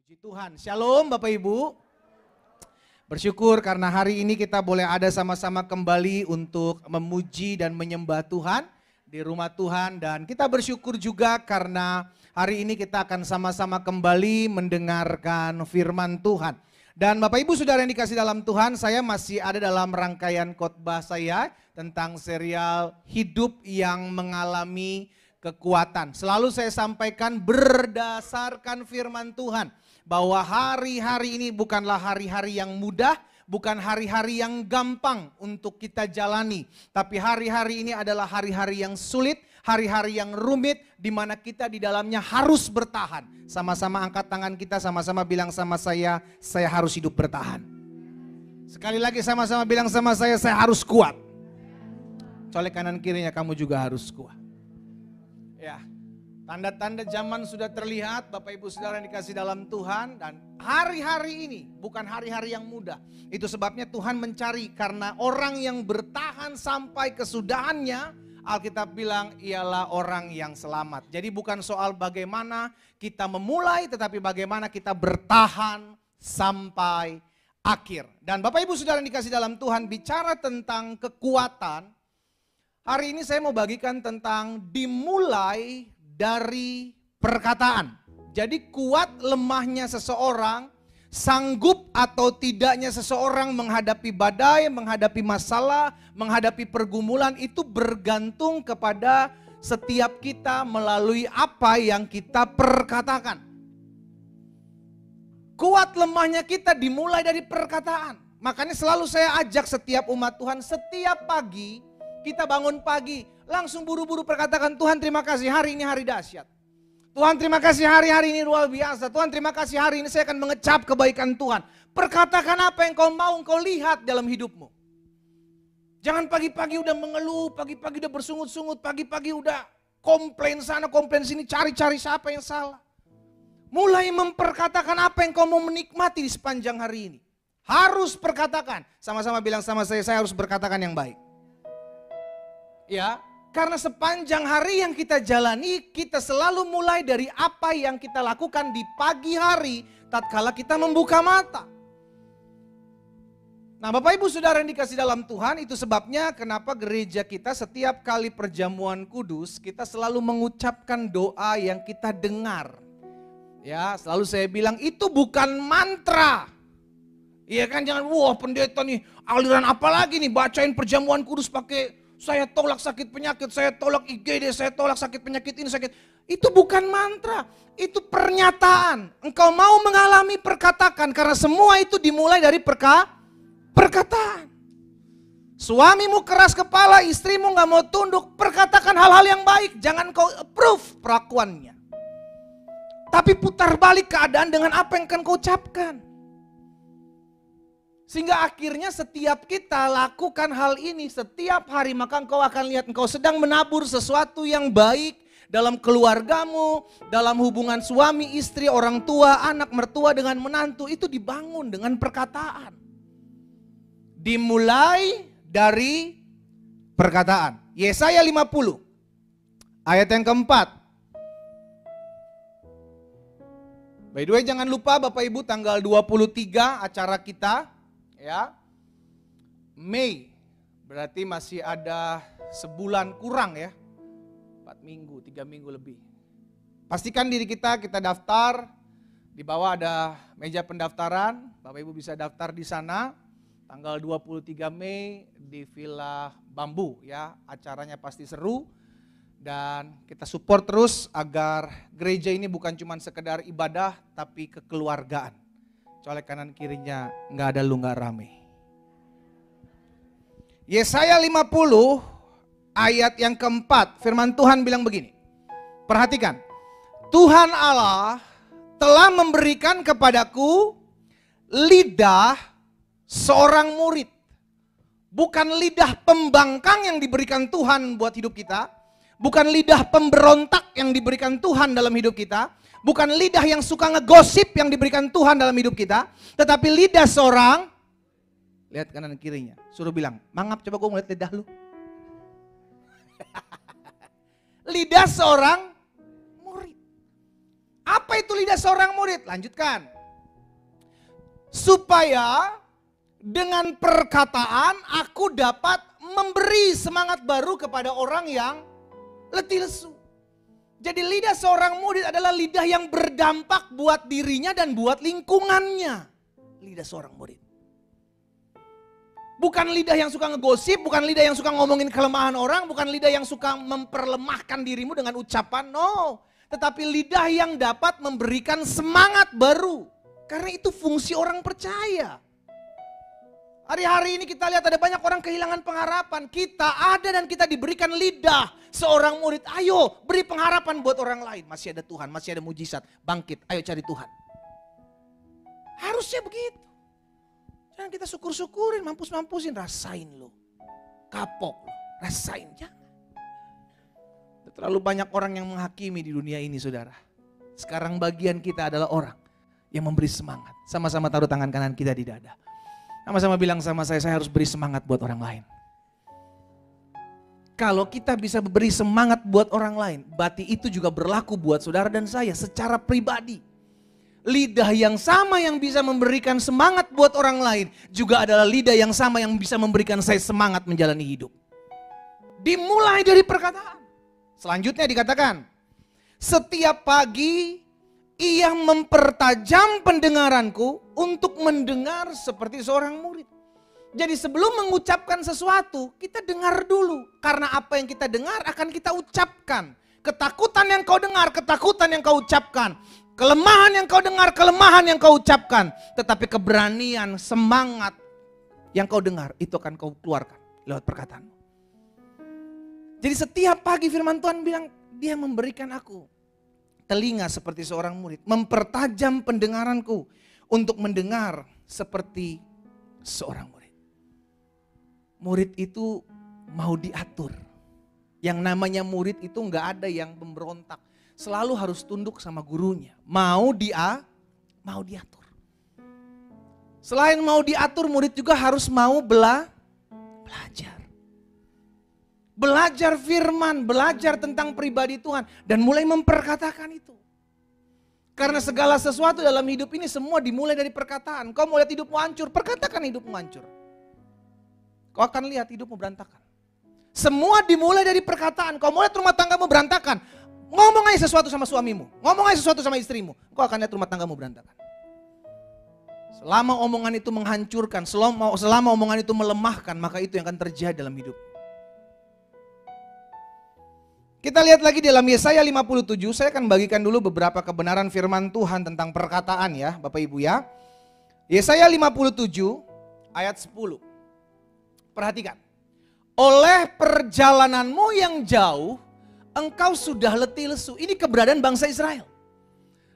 Puji Tuhan, Shalom Bapak Ibu. Bersyukur karena hari ini kita boleh ada sama-sama kembali untuk memuji dan menyembah Tuhan di rumah Tuhan. Dan kita bersyukur juga karena hari ini kita akan sama-sama kembali mendengarkan firman Tuhan. Dan Bapak Ibu Saudara yang dikasih dalam Tuhan, saya masih ada dalam rangkaian khotbah saya tentang serial Hidup yang Mengalami Kekuatan. Selalu saya sampaikan berdasarkan firman Tuhan. Bahwa hari-hari ini bukanlah hari-hari yang mudah, bukan hari-hari yang gampang untuk kita jalani. Tapi hari-hari ini adalah hari-hari yang sulit, hari-hari yang rumit, di mana kita di dalamnya harus bertahan. Sama-sama angkat tangan kita, sama-sama bilang sama saya harus hidup bertahan. Sekali lagi sama-sama bilang sama saya harus kuat. Colek kanan kirinya, kamu juga harus kuat. Ya. Tanda-tanda zaman sudah terlihat, Bapak Ibu Saudara yang dikasih dalam Tuhan, dan hari-hari ini bukan hari-hari yang mudah. Itu sebabnya Tuhan mencari, karena orang yang bertahan sampai kesudahannya, Alkitab bilang ialah orang yang selamat. Jadi bukan soal bagaimana kita memulai, tetapi bagaimana kita bertahan sampai akhir. Dan Bapak Ibu Saudara yang dikasih dalam Tuhan, bicara tentang kekuatan, hari ini saya mau bagikan tentang dimulai dari perkataan. Jadi kuat lemahnya seseorang, sanggup atau tidaknya seseorang menghadapi badai, menghadapi masalah, menghadapi pergumulan, itu bergantung kepada setiap kita melalui apa yang kita perkatakan. Kuat lemahnya kita dimulai dari perkataan. Makanya selalu saya ajak setiap umat Tuhan, setiap pagi kita bangun pagi, langsung buru-buru perkatakan, Tuhan terima kasih hari ini hari dahsyat. Tuhan terima kasih hari-hari ini luar biasa. Tuhan terima kasih hari ini saya akan mengecap kebaikan Tuhan. Perkatakan apa yang kau mau engkau lihat dalam hidupmu. Jangan pagi-pagi udah mengeluh, pagi-pagi udah bersungut-sungut, pagi-pagi udah komplain sana komplain sini, cari-cari siapa yang salah. Mulai memperkatakan apa yang kau mau menikmati di sepanjang hari ini. Harus perkatakan. Sama-sama bilang sama saya harus berkatakan yang baik. Ya, karena sepanjang hari yang kita jalani, kita selalu mulai dari apa yang kita lakukan di pagi hari tatkala kita membuka mata. Nah, Bapak Ibu Saudara yang dikasih dalam Tuhan, itu sebabnya kenapa gereja kita setiap kali perjamuan kudus, kita selalu mengucapkan doa yang kita dengar. Ya, selalu saya bilang itu bukan mantra. Iya kan, jangan wah pendeta nih aliran apa lagi nih bacain perjamuan kudus pakai saya tolak sakit penyakit, saya tolak IGD, saya tolak sakit penyakit ini sakit. Itu bukan mantra, itu pernyataan. Engkau mau mengalami perkatakan karena semua itu dimulai dari perkataan. Suamimu keras kepala, istrimu gak mau tunduk, perkatakan hal-hal yang baik. Jangan kau approve perlakuannya. Tapi putar balik keadaan dengan apa yang akan kau ucapkan. Sehingga akhirnya setiap kita lakukan hal ini setiap hari, maka engkau akan lihat engkau sedang menabur sesuatu yang baik dalam keluargamu, dalam hubungan suami, istri, orang tua, anak, mertua dengan menantu, itu dibangun dengan perkataan. Dimulai dari perkataan. Yesaya 50 ayat yang keempat. By the way, jangan lupa Bapak Ibu tanggal 23 acara kita. Ya, Mei, berarti masih ada sebulan kurang ya, 4 minggu, 3 minggu lebih. Pastikan diri kita daftar, di bawah ada meja pendaftaran, Bapak Ibu bisa daftar di sana, tanggal 23 Mei di Villa Bambu ya, acaranya pasti seru. Dan kita support terus agar gereja ini bukan cuma sekedar ibadah, tapi kekeluargaan. Colek kanan kirinya, nggak ada lu nggak rame. Yesaya 50 ayat yang keempat, firman Tuhan bilang begini. Perhatikan, Tuhan Allah telah memberikan kepadaku lidah seorang murid. Bukan lidah pembangkang yang diberikan Tuhan buat hidup kita. Bukan lidah pemberontak yang diberikan Tuhan dalam hidup kita. Bukan lidah yang suka ngegosip yang diberikan Tuhan dalam hidup kita. Tetapi lidah seorang, lihat kanan kirinya, suruh bilang, mangap coba gue ngeliat lidah lu. Lidah seorang murid. Apa itu lidah seorang murid? Lanjutkan. supaya dengan perkataan aku dapat memberi semangat baru kepada orang yang letih lesu. Jadi lidah seorang murid adalah lidah yang berdampak buat dirinya dan buat lingkungannya. Lidah seorang murid. Bukan lidah yang suka ngegosip, bukan lidah yang suka ngomongin kelemahan orang, bukan lidah yang suka memperlemahkan dirimu dengan ucapan, no. Tetapi lidah yang dapat memberikan semangat baru. Karena itu fungsi orang percaya. Hari-hari ini kita lihat ada banyak orang kehilangan pengharapan. Kita ada dan kita diberikan lidah seorang murid. Ayo beri pengharapan buat orang lain. Masih ada Tuhan, masih ada mujizat. Bangkit, ayo cari Tuhan. Harusnya begitu. Jangan kita syukur-syukurin, mampus-mampusin. Rasain lo, kapok lo, rasain. Jangan. Terlalu banyak orang yang menghakimi di dunia ini saudara. Sekarang bagian kita adalah orang yang memberi semangat. Sama-sama taruh tangan kanan kita di dada. Sama-sama bilang sama saya harus beri semangat buat orang lain. Kalau kita bisa beri semangat buat orang lain, berarti itu juga berlaku buat saudara dan saya secara pribadi. Lidah yang sama yang bisa memberikan semangat buat orang lain juga adalah lidah yang sama yang bisa memberikan saya semangat menjalani hidup. Dimulai dari perkataan. Selanjutnya dikatakan, setiap pagi ia mempertajam pendengaranku untuk mendengar seperti seorang murid. Jadi sebelum mengucapkan sesuatu, kita dengar dulu. Karena apa yang kita dengar akan kita ucapkan. Ketakutan yang kau dengar, ketakutan yang kau ucapkan. Kelemahan yang kau dengar, kelemahan yang kau ucapkan. Tetapi keberanian, semangat yang kau dengar, itu akan kau keluarkan lewat perkataanmu. Jadi setiap pagi firman Tuhan bilang, dia memberikan aku telinga seperti seorang murid. Mempertajam pendengaranku untuk mendengar seperti seorang murid. Murid itu mau diatur. Yang namanya murid itu enggak ada yang memberontak. Selalu harus tunduk sama gurunya. Mau diatur. Selain mau diatur, murid juga harus mau belajar. Belajar firman, belajar tentang pribadi Tuhan. Dan mulai memperkatakan itu. Karena segala sesuatu dalam hidup ini semua dimulai dari perkataan. Kau mau lihat hidupmu hancur, perkatakan hidupmu hancur. Kau akan lihat hidupmu berantakan. Semua dimulai dari perkataan. Kau mau lihat rumah tanggamu berantakan, ngomong aja sesuatu sama suamimu, ngomong aja sesuatu sama istrimu. Kau akan lihat rumah tanggamu berantakan. Selama omongan itu menghancurkan, selama omongan itu melemahkan, maka itu yang akan terjadi dalam hidup. Kita lihat lagi dalam Yesaya 57, saya akan bagikan dulu beberapa kebenaran firman Tuhan tentang perkataan ya Bapak Ibu ya. Yesaya 57 ayat 10. Perhatikan. Oleh perjalananmu yang jauh, engkau sudah letih lesu. Ini keberadaan bangsa Israel.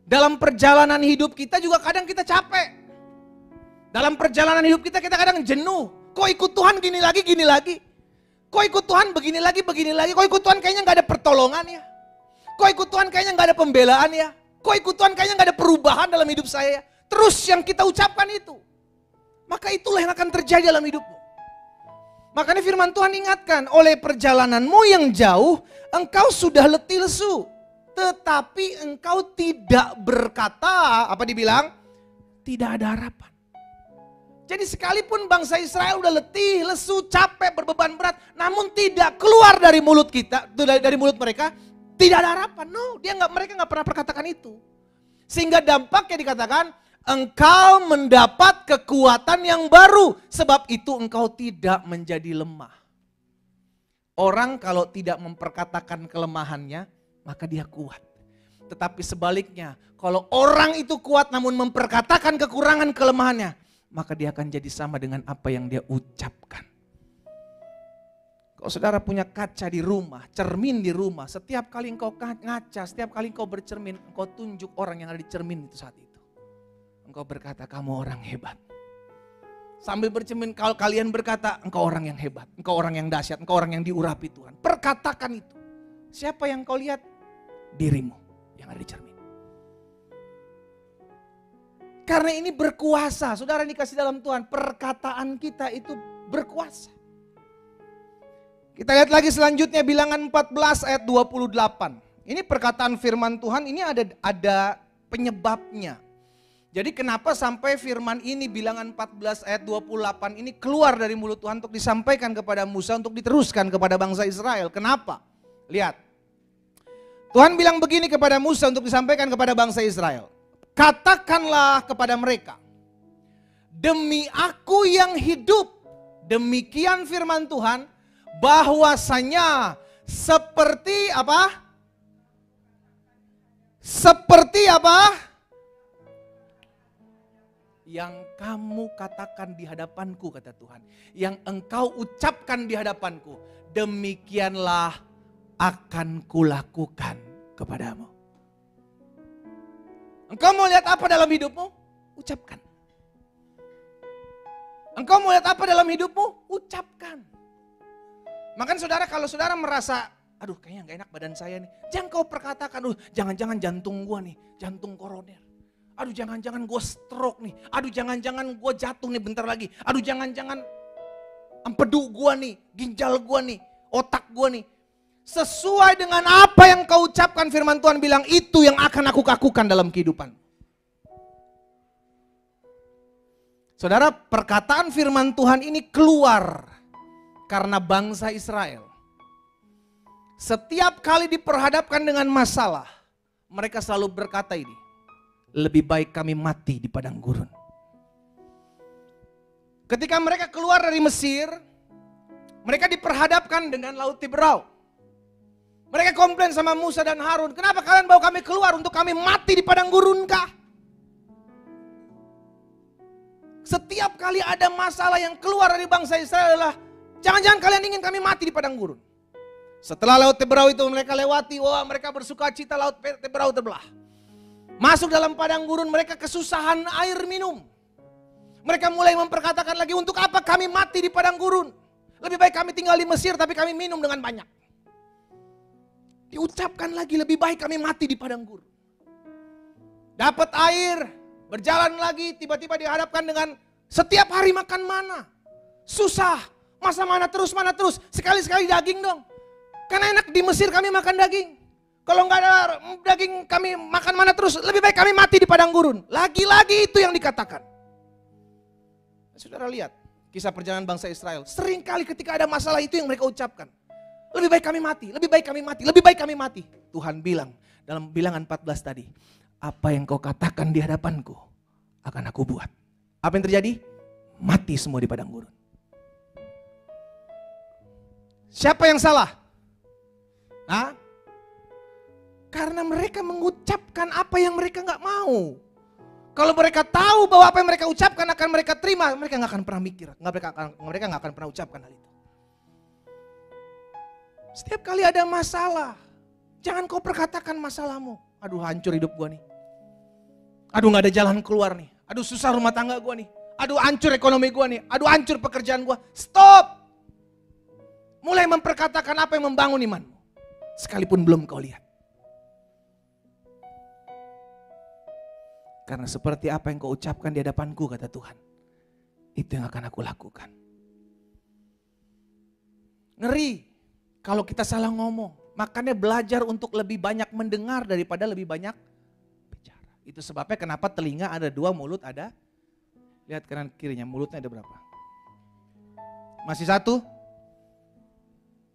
Dalam perjalanan hidup kita juga kadang kita capek. Dalam perjalanan hidup kita kadang jenuh. Kok ikut Tuhan gini lagi. Kok ikut Tuhan begini lagi. Kok ikut Tuhan kayaknya gak ada pertolongan ya. Kok ikut Tuhan kayaknya gak ada pembelaan ya. Kok ikut Tuhan kayaknya gak ada perubahan dalam hidup saya ya. Terus yang kita ucapkan itu. Maka itulah yang akan terjadi dalam hidupmu. Makanya firman Tuhan ingatkan, oleh perjalananmu yang jauh, engkau sudah letih lesu. Tetapi engkau tidak berkata, apa dibilang? Tidak ada harapan. Jadi sekalipun bangsa Israel udah letih, lesu, capek, berbeban berat, namun tidak keluar dari mulut kita, dari mulut mereka, tidak ada harapan. No, mereka nggak pernah perkatakan itu. Sehingga dampaknya dikatakan, engkau mendapat kekuatan yang baru. Sebab itu engkau tidak menjadi lemah. Orang kalau tidak memperkatakan kelemahannya, maka dia kuat. Tetapi sebaliknya, kalau orang itu kuat namun memperkatakan kekurangan kelemahannya, maka dia akan jadi sama dengan apa yang dia ucapkan. Kalau saudara punya kaca di rumah, cermin di rumah, setiap kali engkau ngaca, setiap kali engkau bercermin, engkau tunjuk orang yang ada di cermin itu saat itu. Engkau berkata, kamu orang hebat. Sambil bercermin, kalau kalian berkata, engkau orang yang hebat, engkau orang yang dahsyat, engkau orang yang diurapi Tuhan. Perkatakan itu. Siapa yang kau lihat? Dirimu yang ada di cermin. Karena ini berkuasa, saudara dikasih dalam Tuhan, perkataan kita itu berkuasa. Kita lihat lagi selanjutnya bilangan 14 ayat 28. Ini perkataan firman Tuhan, ini ada penyebabnya. Jadi kenapa sampai firman ini bilangan 14 ayat 28 ini keluar dari mulut Tuhan untuk disampaikan kepada Musa untuk diteruskan kepada bangsa Israel. Kenapa? Lihat. Tuhan bilang begini kepada Musa untuk disampaikan kepada bangsa Israel. Katakanlah kepada mereka, demi aku yang hidup, demikian firman Tuhan, bahwasanya seperti apa? Seperti apa? Yang kamu katakan di hadapanku, kata Tuhan. Yang engkau ucapkan di hadapanku, demikianlah akan kulakukan kepadamu. Engkau mau lihat apa dalam hidupmu? Ucapkan. Engkau mau lihat apa dalam hidupmu? Ucapkan. Makanya saudara, kalau saudara merasa, aduh kayaknya gak enak badan saya nih. Jangan kau perkatakan, jangan-jangan jantung gua nih, jantung koroner. Aduh jangan-jangan gue stroke nih. Aduh jangan-jangan gue jatuh nih bentar lagi. Aduh jangan-jangan empedu gue nih, ginjal gue nih, otak gue nih. Sesuai dengan apa yang kau ucapkan, firman Tuhan bilang itu yang akan aku lakukan dalam kehidupan. Saudara, perkataan firman Tuhan ini keluar karena bangsa Israel. Setiap kali diperhadapkan dengan masalah, mereka selalu berkata ini. Lebih baik kami mati di padang gurun. Ketika mereka keluar dari Mesir, mereka diperhadapkan dengan Laut Tiberau. Mereka komplain sama Musa dan Harun, kenapa kalian bawa kami keluar untuk kami mati di padang gurun kah? Setiap kali ada masalah yang keluar dari bangsa Israel adalah, jangan-jangan kalian ingin kami mati di padang gurun. Setelah Laut Tiberau itu mereka lewati, mereka bersuka cita, Laut Tiberau terbelah. Masuk dalam padang gurun, mereka kesusahan air minum. Mereka mulai memperkatakan lagi, untuk apa kami mati di padang gurun? Lebih baik kami tinggal di Mesir tapi kami minum dengan banyak. Diucapkan lagi, lebih baik kami mati di padang gurun. Dapat air, berjalan lagi, tiba-tiba dihadapkan dengan setiap hari makan mana. Susah, masa mana terus, sekali-sekali daging dong. Karena enak di Mesir kami makan daging. Kalau nggak ada daging kami makan mana terus, lebih baik kami mati di padang gurun. Lagi-lagi itu yang dikatakan. Saudara lihat kisah perjalanan bangsa Israel. Seringkali ketika ada masalah itu yang mereka ucapkan. Lebih baik kami mati, lebih baik kami mati, lebih baik kami mati. Tuhan bilang dalam bilangan 14 tadi, apa yang kau katakan di hadapanku akan aku buat. Apa yang terjadi? Mati semua di padang gurun. Siapa yang salah? Hah? Karena mereka mengucapkan apa yang mereka nggak mau. Kalau mereka tahu bahwa apa yang mereka ucapkan akan mereka terima, mereka nggak akan pernah mikir, mereka nggak akan pernah ucapkan hal itu. Setiap kali ada masalah, jangan kau perkatakan masalahmu. Aduh hancur hidup gua nih. Aduh nggak ada jalan keluar nih. Aduh susah rumah tangga gua nih. Aduh hancur ekonomi gua nih. Aduh hancur pekerjaan gua. Stop. Mulai memperkatakan apa yang membangun imanmu, sekalipun belum kau lihat. Karena seperti apa yang kau ucapkan di hadapanku, kata Tuhan, itu yang akan aku lakukan. Ngeri kalau kita salah ngomong. Makanya belajar untuk lebih banyak mendengar daripada lebih banyak bicara. Itu sebabnya kenapa telinga ada 2, mulut ada. Lihat kanan kirinya, mulutnya ada berapa? Masih 1?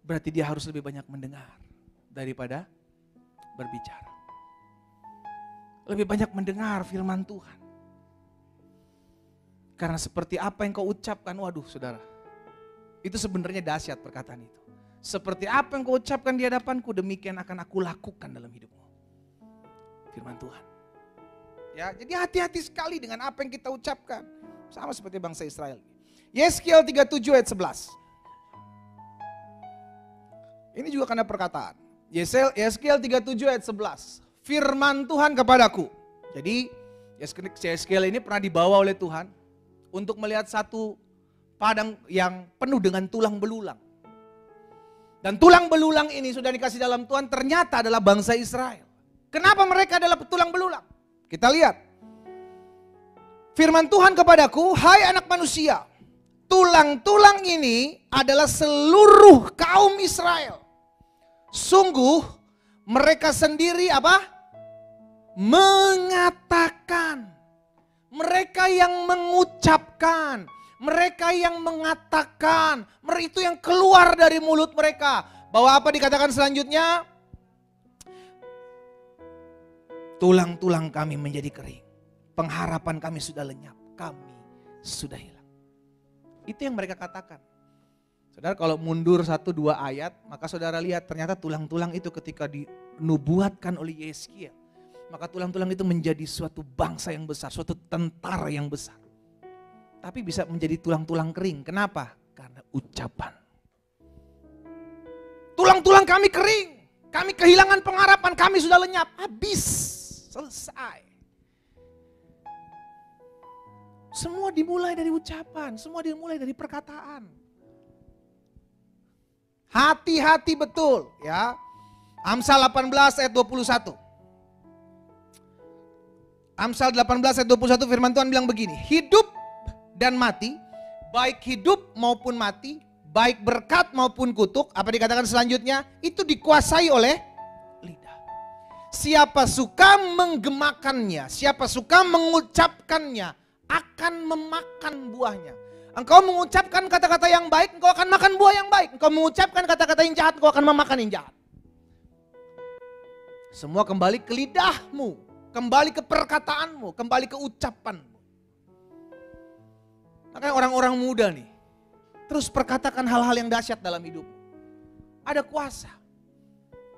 Berarti dia harus lebih banyak mendengar daripada berbicara. Lebih banyak mendengar firman Tuhan. Karena seperti apa yang kau ucapkan, waduh saudara. Itu sebenarnya dahsyat perkataan itu. Seperti apa yang kau ucapkan di hadapanku, demikian akan aku lakukan dalam hidupmu. Firman Tuhan. Ya, jadi hati-hati sekali dengan apa yang kita ucapkan. Sama seperti bangsa Israel. Yeskiel 37 ayat 11. Ini juga karena perkataan. Yeskiel 37 ayat 11. Firman Tuhan kepadaku. Jadi Yeskiel ini pernah dibawa oleh Tuhan untuk melihat satu padang yang penuh dengan tulang belulang. Dan tulang belulang ini sudah dikasih dalam Tuhan ternyata adalah bangsa Israel. Kenapa mereka adalah tulang belulang? Kita lihat. Firman Tuhan kepadaku, hai anak manusia, tulang-tulang ini adalah seluruh kaum Israel. Sungguh mereka sendiri apa? Mengatakan, Mereka yang mengucapkan, mereka yang mengatakan, itu yang keluar dari mulut mereka. Bahwa apa dikatakan selanjutnya? Tulang-tulang kami menjadi kering. Pengharapan kami sudah lenyap, kami sudah hilang. Itu yang mereka katakan. Saudara kalau mundur 1-2 ayat, maka saudara lihat ternyata tulang-tulang itu ketika dinubuatkan oleh Yeskia. Maka tulang-tulang itu menjadi suatu bangsa yang besar, suatu tentara yang besar. Tapi bisa menjadi tulang-tulang kering. Kenapa? Karena ucapan. Tulang-tulang kami kering. Kami kehilangan pengharapan, kami sudah lenyap. Habis, selesai. Semua dimulai dari ucapan, semua dimulai dari perkataan. Hati-hati betul ya. Amsal 18 ayat 21. Amsal 18 ayat 21 firman Tuhan bilang begini. Hidup dan mati, baik hidup maupun mati, baik berkat maupun kutuk, apa dikatakan selanjutnya? Itu dikuasai oleh lidah. Siapa suka menggemakannya, siapa suka mengucapkannya, akan memakan buahnya. Engkau mengucapkan kata-kata yang baik, engkau akan makan buah yang baik. Engkau mengucapkan kata-kata yang jahat, engkau akan memakan yang jahat. Semua kembali ke lidahmu, kembali ke perkataanmu, kembali ke ucapanmu. Makanya orang-orang muda nih, terus perkatakan hal-hal yang dahsyat dalam hidup. Ada kuasa.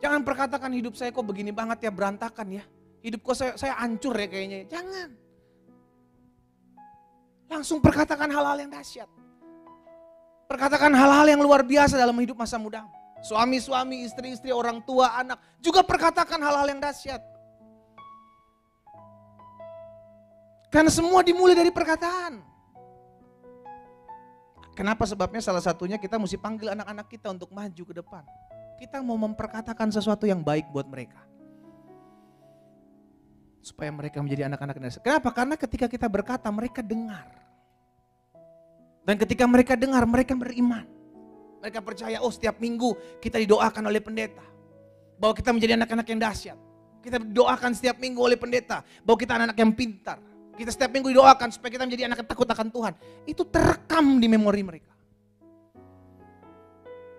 Jangan perkatakan hidup saya kok begini banget ya, berantakan ya. Hidup kok saya hancur ya kayaknya. Jangan. Langsung perkatakan hal-hal yang dahsyat. Perkatakan hal-hal yang luar biasa dalam hidup masa muda. Suami-suami, istri-istri, orang tua, anak. Juga perkatakan hal-hal yang dahsyat. Karena semua dimulai dari perkataan. Kenapa sebabnya? Salah satunya kita mesti panggil anak-anak kita untuk maju ke depan. Kita mau memperkatakan sesuatu yang baik buat mereka. Supaya mereka menjadi anak-anak yang dahsyat. Kenapa? Karena ketika kita berkata mereka dengar. Dan ketika mereka dengar mereka beriman. Mereka percaya, oh setiap minggu kita didoakan oleh pendeta. Bahwa kita menjadi anak-anak yang dahsyat. Kita didoakan setiap minggu oleh pendeta. Bahwa kita anak-anak yang pintar. Kita setiap minggu didoakan supaya kita menjadi anak yang takut akan Tuhan. Itu terekam di memori mereka.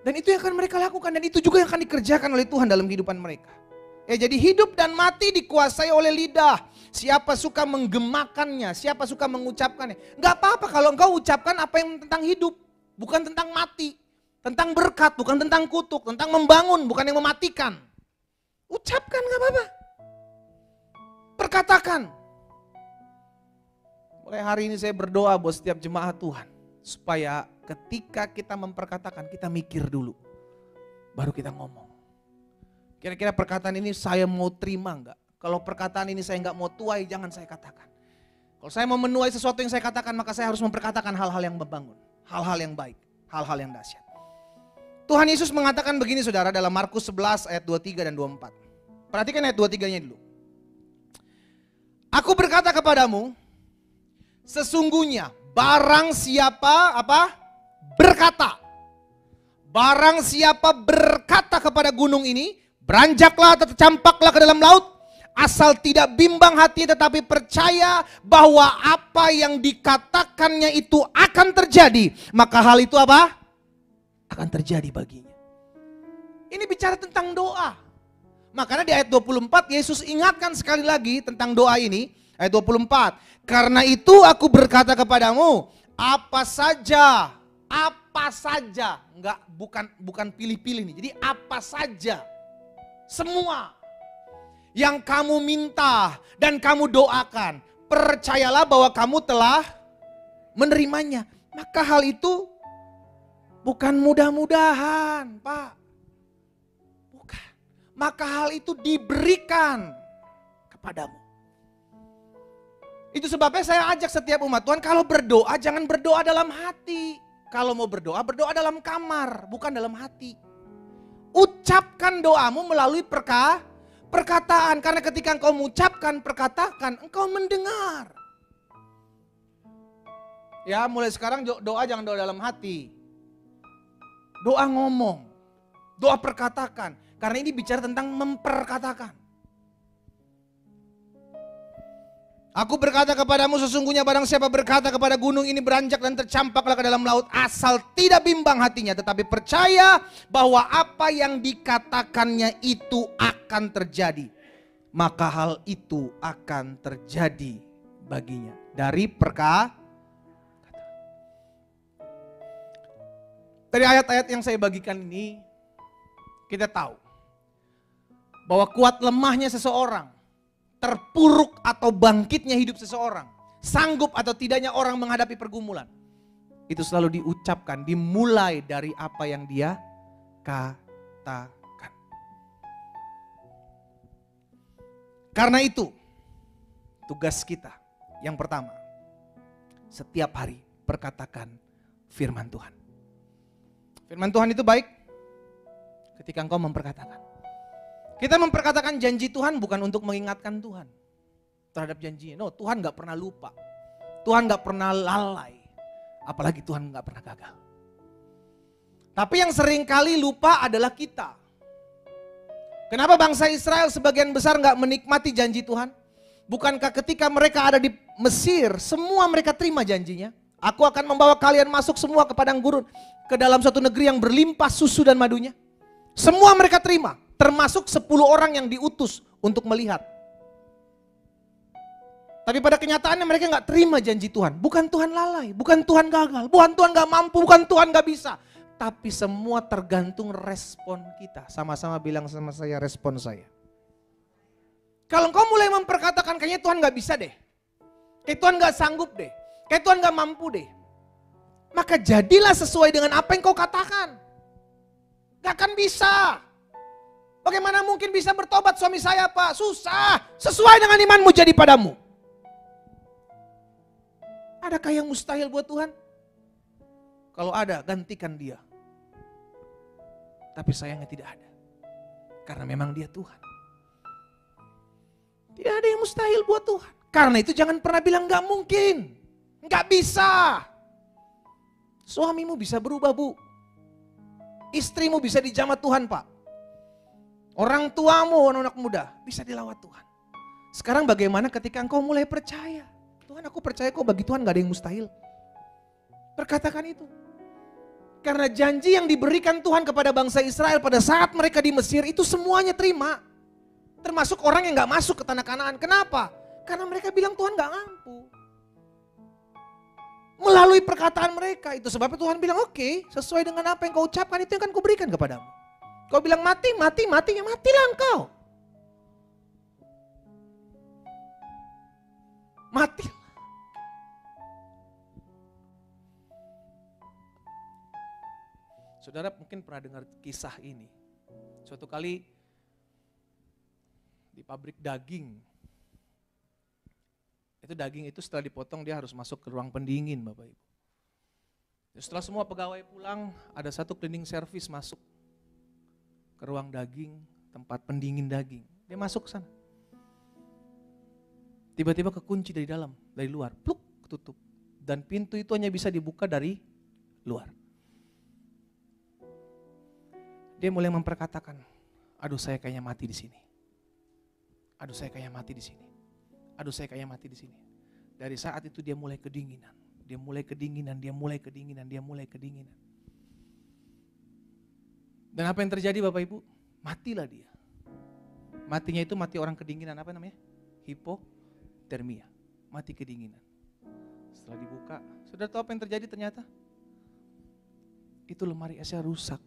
Dan itu yang akan mereka lakukan. Dan itu juga yang akan dikerjakan oleh Tuhan dalam kehidupan mereka. Ya, jadi hidup dan mati dikuasai oleh lidah. Siapa suka menggemakannya, siapa suka mengucapkannya. Gak apa-apa kalau engkau ucapkan apa yang tentang hidup. Bukan tentang mati. Tentang berkat, bukan tentang kutuk. Tentang membangun, bukan yang mematikan. Ucapkan gak apa-apa. Perkatakan. Mulai hari ini saya berdoa buat setiap jemaat Tuhan. Supaya ketika kita memperkatakan, kita mikir dulu. Baru kita ngomong. Kira-kira perkataan ini saya mau terima enggak? Kalau perkataan ini saya enggak mau tuai, jangan saya katakan. Kalau saya mau menuai sesuatu yang saya katakan, maka saya harus memperkatakan hal-hal yang membangun. Hal-hal yang baik, hal-hal yang dahsyat. Tuhan Yesus mengatakan begini saudara dalam Markus 11 ayat 23 dan 24. Perhatikan ayat 23-nya dulu. Aku berkata kepadamu, sesungguhnya barang siapa berkata. Barang siapa berkata kepada gunung ini, beranjaklah atau tercampaklah ke dalam laut, asal tidak bimbang hati tetapi percaya bahwa apa yang dikatakannya itu akan terjadi, maka hal itu apa? Akan terjadi baginya. Ini bicara tentang doa. Makanya di ayat 24 Yesus ingatkan sekali lagi tentang doa ini. Ayat 24. Karena itu aku berkata kepadamu, apa saja, enggak, bukan pilih-pilih nih. Jadi apa saja, semua yang kamu minta dan kamu doakan, percayalah bahwa kamu telah menerimanya. Maka hal itu bukan mudah-mudahan, Pak. Bukan. Maka hal itu diberikan kepadamu. Itu sebabnya saya ajak setiap umat Tuhan, kalau berdoa jangan berdoa dalam hati. Kalau mau berdoa, berdoa dalam kamar, bukan dalam hati. Ucapkan doamu melalui perkataan. Karena ketika engkau mengucapkan, perkatakan, engkau mendengar. Ya, mulai sekarang doa jangan doa dalam hati. Doa ngomong. Doa perkatakan. Karena ini bicara tentang memperkatakan. Aku berkata kepadamu, sesungguhnya barang siapa berkata kepada gunung ini beranjak dan tercampaklah ke dalam laut, asal tidak bimbang hatinya, tetapi percaya bahwa apa yang dikatakannya itu akan terjadi, maka hal itu akan terjadi baginya. Dari dari ayat-ayat yang saya bagikan ini, kita tahu bahwa kuat lemahnya seseorang, terpuruk atau bangkitnya hidup seseorang, sanggup atau tidaknya orang menghadapi pergumulan, itu selalu diucapkan, dimulai dari apa yang dia katakan. Karena itu, tugas kita yang pertama, setiap hari perkatakan firman Tuhan. Firman Tuhan itu baik ketika engkau memperkatakan. Kita memperkatakan janji Tuhan bukan untuk mengingatkan Tuhan terhadap janjinya. No, Tuhan gak pernah lupa. Tuhan gak pernah lalai. Apalagi Tuhan gak pernah gagal. Tapi yang sering kali lupa adalah kita. Kenapa bangsa Israel sebagian besar gak menikmati janji Tuhan? Bukankah ketika mereka ada di Mesir, semua mereka terima janjinya? Aku akan membawa kalian masuk semua ke padang gurun, ke dalam suatu negeri yang berlimpah susu dan madunya. Semua mereka terima. Termasuk 10 orang yang diutus untuk melihat. Tapi pada kenyataannya mereka gak terima janji Tuhan. Bukan Tuhan lalai, bukan Tuhan gagal, bukan Tuhan gak mampu, bukan Tuhan gak bisa. Tapi semua tergantung respon kita. Sama-sama bilang sama saya, respon saya. Kalau engkau mulai memperkatakan kayaknya Tuhan gak bisa deh. Kayak Tuhan gak sanggup deh. Kayak Tuhan gak mampu deh. Maka jadilah sesuai dengan apa yang kau katakan. Gak akan bisa. Bagaimana mungkin bisa bertobat suami saya Pak? Susah. Sesuai dengan imanmu jadi padamu. Adakah yang mustahil buat Tuhan? Kalau ada, gantikan dia. Tapi sayangnya tidak ada. Karena memang dia Tuhan. Tidak ada yang mustahil buat Tuhan. Karena itu jangan pernah bilang gak mungkin. Gak bisa. Suamimu bisa berubah Bu. Istrimu bisa dijamah Tuhan Pak. Orang tuamu, anak muda, bisa dilawat Tuhan. Sekarang bagaimana ketika engkau mulai percaya? Tuhan aku percaya kok bagi Tuhan gak ada yang mustahil. Perkatakan itu. Karena janji yang diberikan Tuhan kepada bangsa Israel pada saat mereka di Mesir itu semuanya terima. Termasuk orang yang gak masuk ke tanah Kanaan. Kenapa? Karena mereka bilang Tuhan gak mampu. Melalui perkataan mereka, itu sebabnya Tuhan bilang oke, sesuai dengan apa yang kau ucapkan itu yang akan kuberikan kepadamu. Kau bilang mati, ya matilah engkau. Mati. Saudara mungkin pernah dengar kisah ini. Suatu kali di pabrik daging. Itu daging itu setelah dipotong dia harus masuk ke ruang pendingin Bapak Ibu. Setelah semua pegawai pulang, ada satu cleaning service masuk ke ruang daging, tempat pendingin daging. Dia masuk ke sana. Tiba-tiba kekunci dari dalam, dari luar, pluk, ketutup. Dan pintu itu hanya bisa dibuka dari luar. Dia mulai memperkatakan, aduh saya kayaknya mati di sini. Aduh saya kayaknya mati di sini. Aduh saya kayaknya mati di sini. Dari saat itu dia mulai kedinginan. Dia mulai kedinginan, dia mulai kedinginan, dia mulai kedinginan. Dan apa yang terjadi Bapak Ibu? Matilah dia. Matinya itu mati orang kedinginan, apa namanya? Hipotermia. Mati kedinginan. Setelah dibuka, saudara tahu apa yang terjadi ternyata? Itu lemari esnya rusak.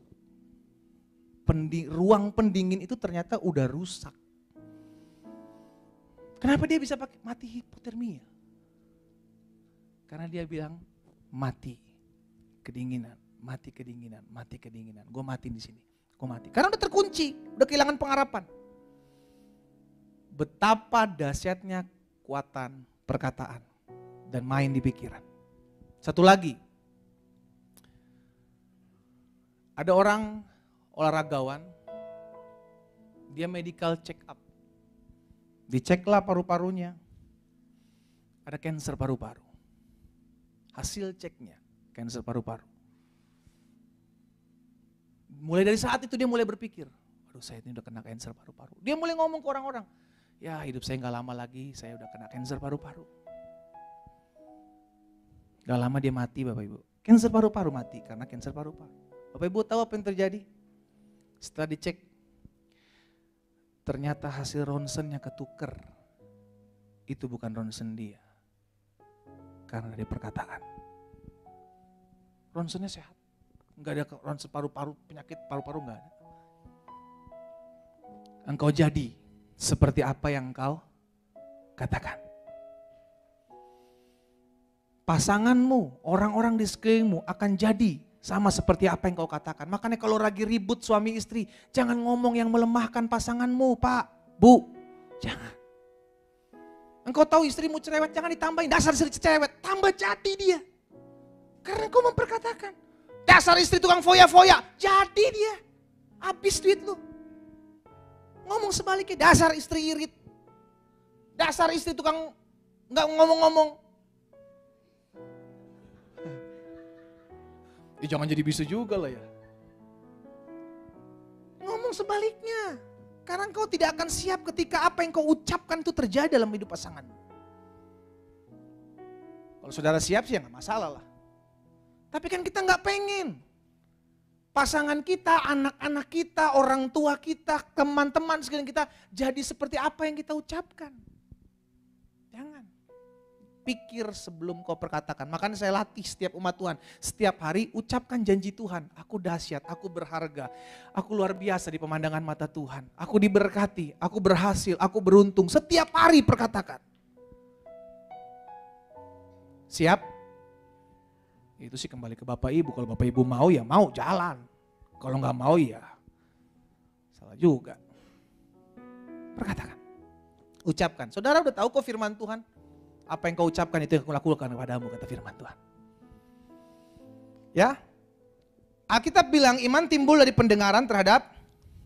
Ruang pendingin itu ternyata udah rusak. Kenapa dia bisa pakai mati hipotermia? Karena dia bilang mati kedinginan, mati kedinginan, mati kedinginan. Gue mati di sini, gue mati. Karena udah terkunci, udah kehilangan pengharapan. Betapa dahsyatnya kekuatan perkataan dan main di pikiran. Satu lagi, ada orang olahragawan, dia medical check up. Diceklah paru-parunya, ada kanker paru-paru. Hasil ceknya, kanker paru-paru. Mulai dari saat itu dia mulai berpikir, aduh saya ini udah kena kanker paru-paru. Dia mulai ngomong ke orang-orang, Ya hidup saya gak lama lagi, saya udah kena kanker paru-paru. Gak lama dia mati Bapak Ibu. Kanker paru-paru mati karena kanker paru-paru. Bapak Ibu tahu apa yang terjadi? Setelah dicek, ternyata hasil ronsennya ketuker. Itu bukan ronsen dia. Karena dia perkataan. Ronsennya sehat. Enggak ada ronsen paru-paru, penyakit paru-paru enggak ada. Engkau jadi seperti apa yang engkau katakan. Pasanganmu, orang-orang di sekelilingmu akan jadi sama seperti apa yang kau katakan. Makanya kalau lagi ribut suami istri, jangan ngomong yang melemahkan pasanganmu, Pak, Bu. Jangan. Engkau tahu istrimu cerewet, jangan ditambahin. Dasar istri cerewet, tambah jadi dia. Karena engkau memperkatakan. Dasar istri tukang foya-foya, jadi dia. Habis duit lu. Ngomong sebaliknya, dasar istri irit. Dasar istri tukang nggak ngomong-ngomong. Jangan jadi bisa juga lah ya. Ngomong sebaliknya. Karena engkau tidak akan siap ketika apa yang kau ucapkan itu terjadi dalam hidup pasangan. Kalau saudara siap sih ya nggak masalah lah. Tapi kan kita nggak pengen. Pasangan kita, anak-anak kita, orang tua kita, teman-teman sekalian kita jadi seperti apa yang kita ucapkan. Jangan. Pikir sebelum kau perkatakan. Makanya saya latih setiap umat Tuhan. Setiap hari ucapkan janji Tuhan. Aku dahsyat, aku berharga. Aku luar biasa di pemandangan mata Tuhan. Aku diberkati, aku berhasil, aku beruntung. Setiap hari perkatakan. Siap? Itu sih kembali ke Bapak Ibu. Kalau Bapak Ibu mau ya mau jalan. Kalau nggak mau ya salah juga. Perkatakan. Ucapkan. Saudara udah tahu kok firman Tuhan. Apa yang kau ucapkan itu yang aku lakukan kepadamu, kata firman Tuhan. Ya. Alkitab bilang iman timbul dari pendengaran terhadap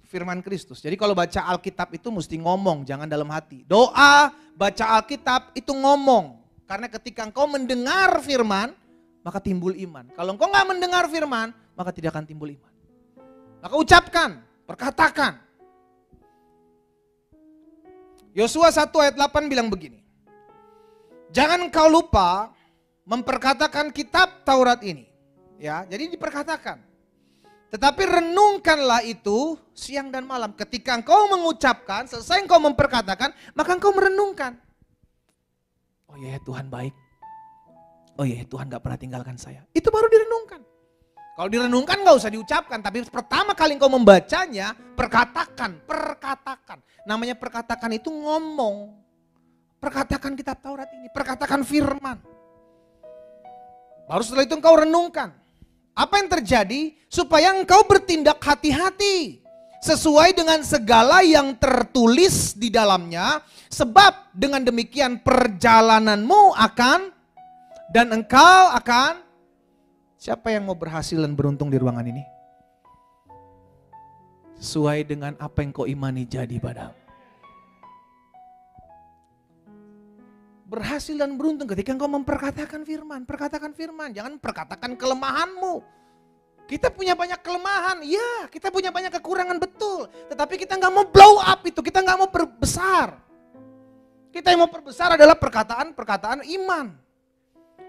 firman Kristus. Jadi kalau baca Alkitab itu mesti ngomong, jangan dalam hati. Doa, baca Alkitab itu ngomong. Karena ketika engkau mendengar firman, maka timbul iman. Kalau engkau nggak mendengar firman, maka tidak akan timbul iman. Maka ucapkan, perkatakan. Yosua 1 ayat 8 bilang begini. Jangan engkau lupa memperkatakan kitab Taurat ini. Ya, jadi diperkatakan. Tetapi renungkanlah itu siang dan malam. Ketika engkau mengucapkan, selesai engkau memperkatakan, maka engkau merenungkan. Oh iya Tuhan baik. Oh iya Tuhan gak pernah tinggalkan saya. Itu baru direnungkan. Kalau direnungkan gak usah diucapkan. Tapi pertama kali engkau membacanya, perkatakan. Namanya perkatakan itu ngomong. Perkatakan kitab Taurat ini. Perkatakan firman. Baru setelah itu engkau renungkan. Apa yang terjadi? Supaya engkau bertindak hati-hati. Sesuai dengan segala yang tertulis di dalamnya. Sebab dengan demikian perjalananmu akan. Dan engkau akan. Siapa yang mau berhasil dan beruntung di ruangan ini? Sesuai dengan apa yang kau imani jadi padamu. Berhasil dan beruntung ketika engkau memperkatakan firman. Perkatakan firman, jangan perkatakan kelemahanmu. Kita punya banyak kelemahan, ya kita punya banyak kekurangan betul. Tetapi kita gak mau blow up itu, kita gak mau perbesar. Kita yang mau perbesar adalah perkataan iman.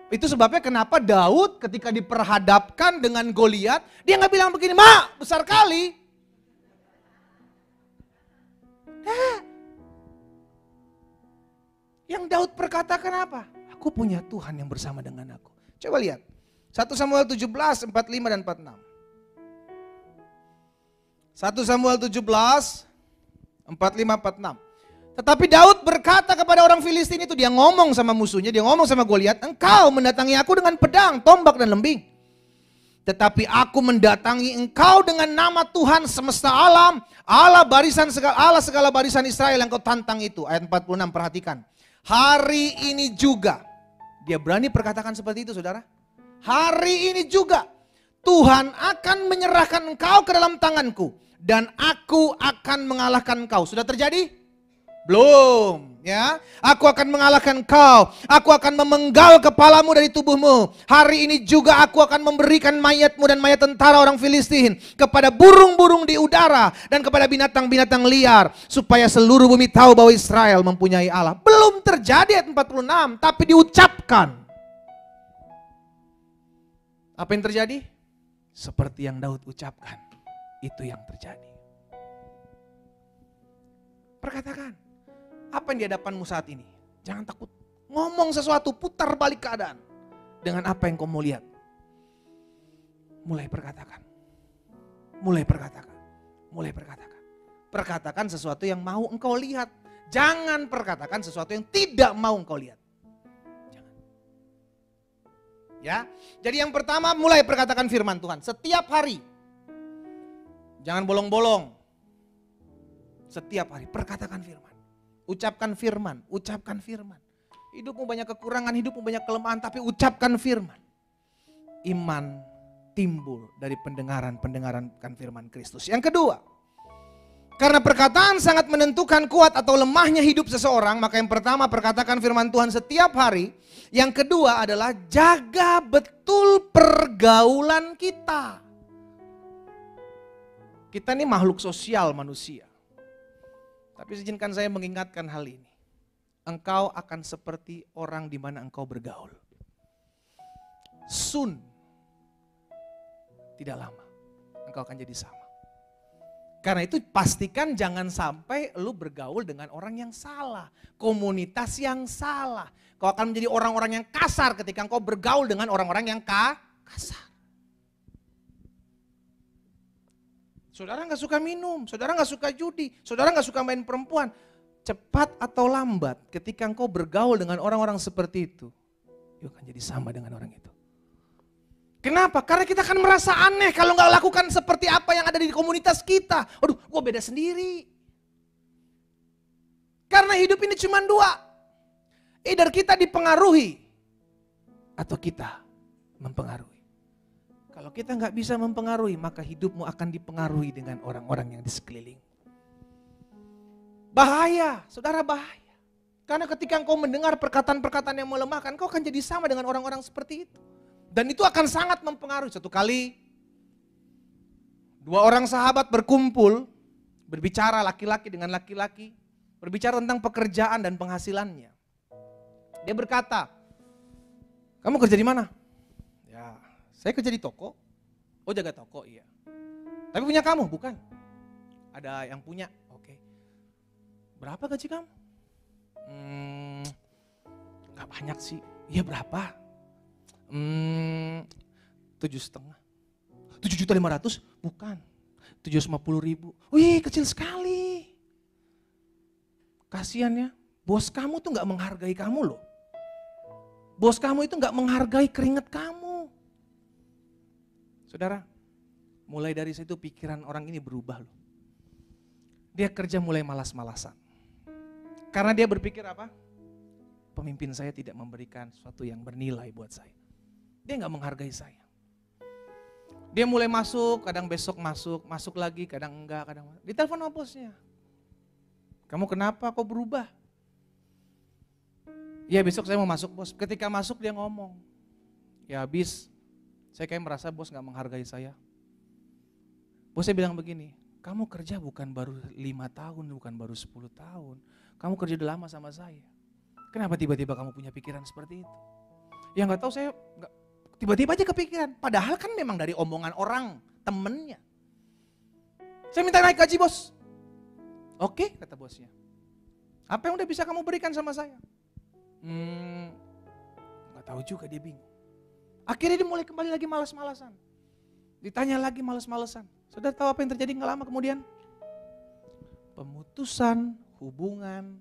Itu sebabnya kenapa Daud ketika diperhadapkan dengan Goliat, dia gak bilang begini, "Mak, besar kali." Yang Daud perkatakan apa? Aku punya Tuhan yang bersama dengan aku. Coba lihat. 1 Samuel 17, 45 dan 46. 1 Samuel 17, 45, 46. Tetapi Daud berkata kepada orang Filistin itu, dia ngomong sama musuhnya, dia ngomong sama Goliat, "Engkau mendatangi aku dengan pedang, tombak dan lembing. Tetapi aku mendatangi engkau dengan nama Tuhan semesta alam, Allah segala barisan Israel yang kau tantang itu." Ayat 46, perhatikan. Hari ini juga, dia berani perkatakan seperti itu saudara. Hari ini juga Tuhan akan menyerahkan engkau ke dalam tanganku. Dan aku akan mengalahkan engkau. Sudah terjadi? Belum, ya. Aku akan mengalahkan kau. Aku akan memenggal kepalamu dari tubuhmu. Hari ini juga aku akan memberikan mayatmu dan mayat tentara orang Filistin kepada burung-burung di udara dan kepada binatang-binatang liar, supaya seluruh bumi tahu bahwa Israel mempunyai Allah. Belum terjadi ayat 46, tapi diucapkan. Apa yang terjadi? Seperti yang Daud ucapkan, itu yang terjadi. Perkatakan, apa yang di hadapanmu saat ini? Jangan takut. Ngomong sesuatu, putar balik keadaan. Dengan apa yang kau mau lihat. Mulai perkatakan. Mulai perkatakan. Mulai perkatakan. Perkatakan sesuatu yang mau engkau lihat. Jangan perkatakan sesuatu yang tidak mau engkau lihat. Jangan. Ya. Jadi yang pertama, mulai perkatakan firman Tuhan. Setiap hari. Jangan bolong-bolong. Setiap hari perkatakan firman. Ucapkan firman, ucapkan firman. Hidupmu banyak kekurangan, hidupmu banyak kelemahan, tapi ucapkan firman. Iman timbul dari pendengaran firman Kristus. Yang kedua, karena perkataan sangat menentukan kuat atau lemahnya hidup seseorang, maka yang pertama perkatakan firman Tuhan setiap hari. Yang kedua adalah jaga betul pergaulan kita. Kita ini makhluk sosial manusia. Tapi izinkan saya mengingatkan hal ini. Engkau akan seperti orang di mana engkau bergaul. Soon, tidak lama, engkau akan jadi sama. Karena itu pastikan jangan sampai lu bergaul dengan orang yang salah. Komunitas yang salah. Kau akan menjadi orang-orang yang kasar ketika engkau bergaul dengan orang-orang yang kasar. Saudara gak suka minum, saudara gak suka judi, saudara gak suka main perempuan. Cepat atau lambat ketika engkau bergaul dengan orang-orang seperti itu, you akan jadi sama dengan orang itu. Kenapa? Karena kita akan merasa aneh kalau gak lakukan seperti apa yang ada di komunitas kita. Aduh, gue beda sendiri. Karena hidup ini cuma dua. Either kita dipengaruhi atau kita mempengaruhi. Kalau kita nggak bisa mempengaruhi, maka hidupmu akan dipengaruhi dengan orang-orang yang di sekeliling. Bahaya, saudara, bahaya. Karena ketika engkau mendengar perkataan-perkataan yang melemahkan, engkau akan jadi sama dengan orang-orang seperti itu. Dan itu akan sangat mempengaruhi. Suatu kali, dua orang sahabat berkumpul, berbicara laki-laki dengan laki-laki, berbicara tentang pekerjaan dan penghasilannya. Dia berkata, kamu kerja di mana? Saya kerja di toko. Oh, jaga toko, iya. Tapi punya kamu? Bukan. Ada yang punya, oke. Berapa gaji kamu? Gak banyak sih. Iya berapa? 7,5. 7.500.000? Bukan. 750.000. Wih, kecil sekali. Kasian ya. Bos kamu tuh gak menghargai kamu loh. Bos kamu itu gak menghargai keringat kamu. Saudara, mulai dari situ pikiran orang ini berubah loh. Dia kerja mulai malas-malasan. Karena dia berpikir apa? Pemimpin saya tidak memberikan sesuatu yang bernilai buat saya. Dia gak menghargai saya. Dia mulai masuk, kadang besok masuk lagi, kadang enggak, kadang enggak. Ditelepon sama bosnya. Kamu kenapa kok berubah? Ya besok saya mau masuk bos. Ketika masuk dia ngomong. Ya habis. Saya kayak merasa bos gak menghargai saya. Bosnya bilang begini, kamu kerja bukan baru 5 tahun, bukan baru 10 tahun. Kamu kerja udah lama sama saya. Kenapa tiba-tiba kamu punya pikiran seperti itu? Ya gak tahu, saya tiba-tiba aja kepikiran. Padahal kan memang dari omongan orang, temennya. Saya minta naik gaji bos. Oke, kata bosnya. Apa yang udah bisa kamu berikan sama saya? Gak tahu juga, dia bingung. Akhirnya dia mulai kembali lagi malas-malasan. Ditanya lagi malas-malasan. Saudara tahu apa yang terjadi nggak lama kemudian? Pemutusan hubungan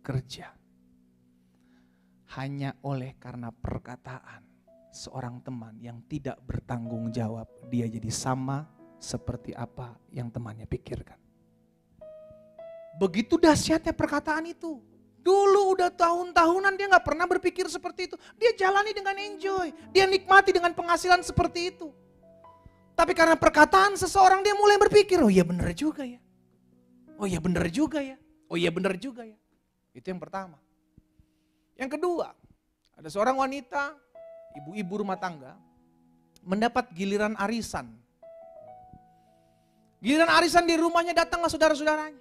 kerja. Hanya oleh karena perkataan seorang teman yang tidak bertanggung jawab. Dia jadi sama seperti apa yang temannya pikirkan. Begitu dahsyatnya perkataan itu. Dulu udah tahun-tahunan dia gak pernah berpikir seperti itu. Dia jalani dengan enjoy. Dia nikmati dengan penghasilan seperti itu. Tapi karena perkataan seseorang dia mulai berpikir, oh iya bener juga ya. Oh iya bener juga ya. Oh iya benar juga ya. Itu yang pertama. Yang kedua, ada seorang wanita, ibu-ibu rumah tangga, mendapat giliran arisan. Giliran arisan di rumahnya, datanglah saudara-saudaranya.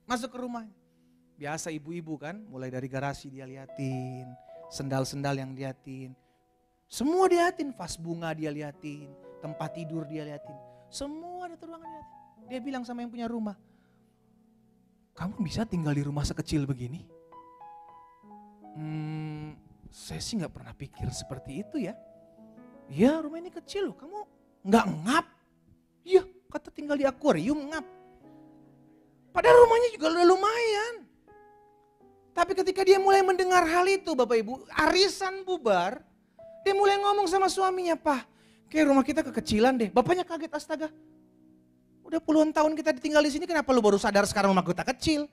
Masuk ke rumahnya. Biasa ibu-ibu kan, mulai dari garasi dia liatin, sendal-sendal yang liatin. Semua dia liatin, vas bunga dia liatin, tempat tidur dia liatin. Semua ada ruangan dia liatin. Dia bilang sama yang punya rumah, kamu bisa tinggal di rumah sekecil begini? Saya sih gak pernah pikir seperti itu ya. Ya rumah ini kecil loh, kamu gak ngap? Iya kata tinggal di akuarium ngap. Padahal rumahnya juga udah lumayan. Tapi ketika dia mulai mendengar hal itu Bapak Ibu, arisan bubar, dia mulai ngomong sama suaminya, Pak kayak rumah kita kekecilan deh. Bapaknya kaget, astaga. Udah puluhan tahun kita ditinggal di sini, kenapa lu baru sadar sekarang rumah kita kecil?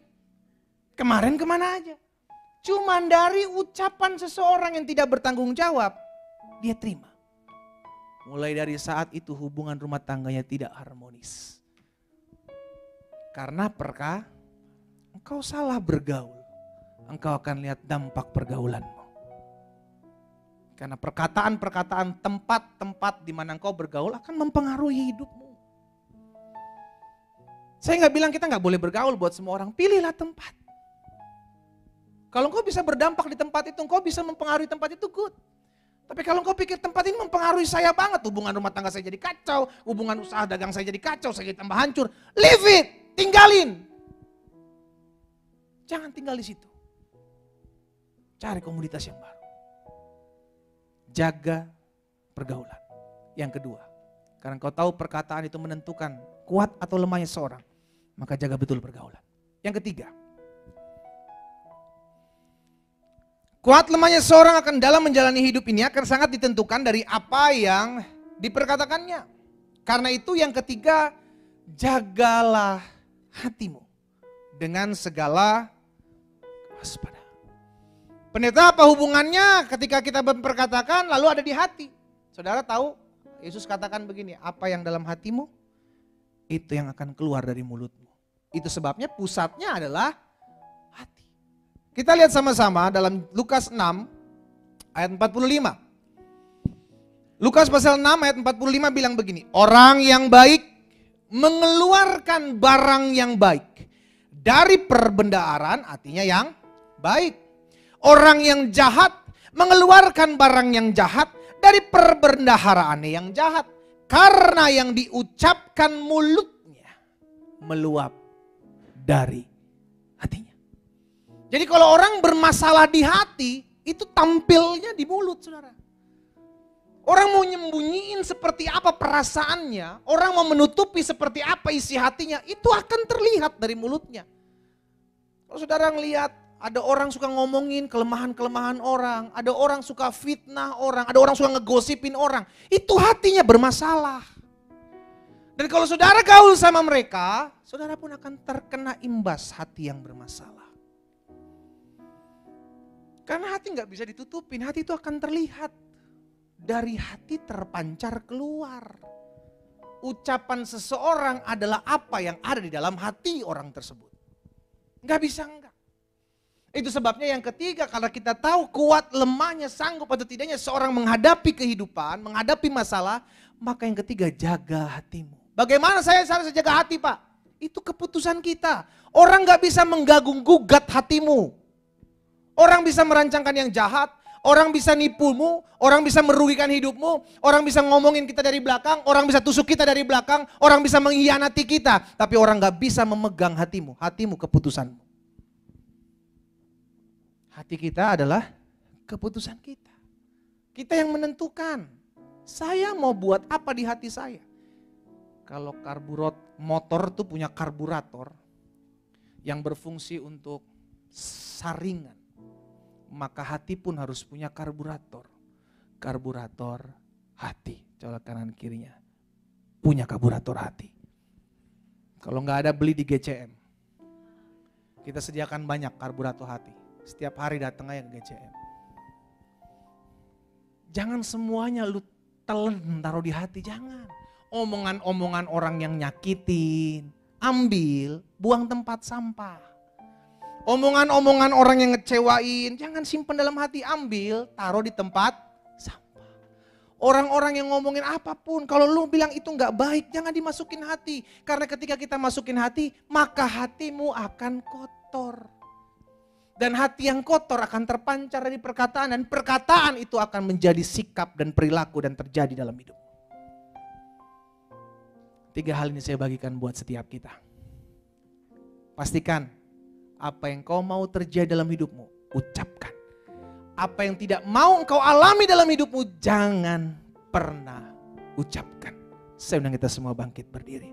Kemarin kemana aja? Cuman dari ucapan seseorang yang tidak bertanggung jawab, dia terima. Mulai dari saat itu hubungan rumah tangganya tidak harmonis. Karena engkau salah bergaul, engkau akan lihat dampak pergaulanmu. Karena perkataan-perkataan tempat-tempat di mana engkau bergaul akan mempengaruhi hidupmu. Saya gak bilang kita gak boleh bergaul buat semua orang, pilihlah tempat. Kalau engkau bisa berdampak di tempat itu, engkau bisa mempengaruhi tempat itu, good. Tapi kalau engkau pikir tempat ini mempengaruhi saya banget, hubungan rumah tangga saya jadi kacau, hubungan usaha dagang saya jadi kacau, saya jadi tambah hancur. Leave it, tinggalin. Jangan tinggal di situ. Cari komunitas yang baru. Jaga pergaulan. Yang kedua, karena engkau tahu perkataan itu menentukan kuat atau lemahnya seorang, maka jaga betul pergaulan. Yang ketiga, kuat lemahnya seorang akan dalam menjalani hidup ini akan sangat ditentukan dari apa yang diperkatakannya. Karena itu yang ketiga, jagalah hatimu dengan segala waspada. Pendeta, apa hubungannya ketika kita memperkatakan lalu ada di hati? Saudara tahu, Yesus katakan begini, apa yang dalam hatimu, itu yang akan keluar dari mulutmu. Itu sebabnya pusatnya adalah hati. Kita lihat sama-sama dalam Lukas 6 ayat 45. Lukas pasal 6 ayat 45 bilang begini, orang yang baik mengeluarkan barang yang baik dari perbendaharaan, artinya yang baik. Orang yang jahat mengeluarkan barang yang jahat dari perbendaharaan yang jahat. Karena yang diucapkan mulutnya meluap dari hatinya. Jadi kalau orang bermasalah di hati, itu tampilnya di mulut, saudara. Orang mau nyembunyiin seperti apa perasaannya, orang mau menutupi seperti apa isi hatinya, itu akan terlihat dari mulutnya. Kalau saudara ngelihat ada orang suka ngomongin kelemahan-kelemahan orang, ada orang suka fitnah orang, ada orang suka ngegosipin orang, itu hatinya bermasalah. Dan kalau saudara gaul sama mereka, saudara pun akan terkena imbas hati yang bermasalah. Karena hati gak bisa ditutupin, hati itu akan terlihat. Dari hati terpancar keluar. Ucapan seseorang adalah apa yang ada di dalam hati orang tersebut. Gak bisa enggak. Itu sebabnya yang ketiga, karena kita tahu kuat lemahnya, sanggup atau tidaknya seorang menghadapi kehidupan, menghadapi masalah, maka yang ketiga jaga hatimu. Bagaimana saya harus jaga hati, Pak? Itu keputusan kita. Orang gak bisa menggagung gugat hatimu. Orang bisa merancangkan yang jahat, orang bisa nipumu, orang bisa merugikan hidupmu, orang bisa ngomongin kita dari belakang, orang bisa tusuk kita dari belakang, orang bisa mengkhianati kita. Tapi orang gak bisa memegang hatimu, hatimu keputusanmu. Hati kita adalah keputusan kita. Kita yang menentukan, saya mau buat apa di hati saya. Kalau motor tuh punya karburator yang berfungsi untuk saringan. Maka hati pun harus punya karburator. Karburator hati. Coba kanan kirinya. Punya karburator hati. Kalau nggak ada beli di GCM. Kita sediakan banyak karburator hati. Setiap hari datang aja ke GCM. Jangan semuanya lu telan taruh di hati. Jangan. Omongan-omongan orang yang nyakitin. Ambil, buang tempat sampah. Omongan-omongan orang yang ngecewain, jangan simpen dalam hati, ambil, taruh di tempat sampah. Orang-orang yang ngomongin apapun, kalau lu bilang itu nggak baik, jangan dimasukin hati. Karena ketika kita masukin hati, maka hatimu akan kotor. Dan hati yang kotor akan terpancar dari perkataan, dan perkataan itu akan menjadi sikap dan perilaku dan terjadi dalam hidup. 3 hal ini saya bagikan buat setiap kita. Pastikan apa yang kau mau terjadi dalam hidupmu, ucapkan. Apa yang tidak mau engkau alami dalam hidupmu, jangan pernah ucapkan. Saya undang kita semua bangkit berdiri.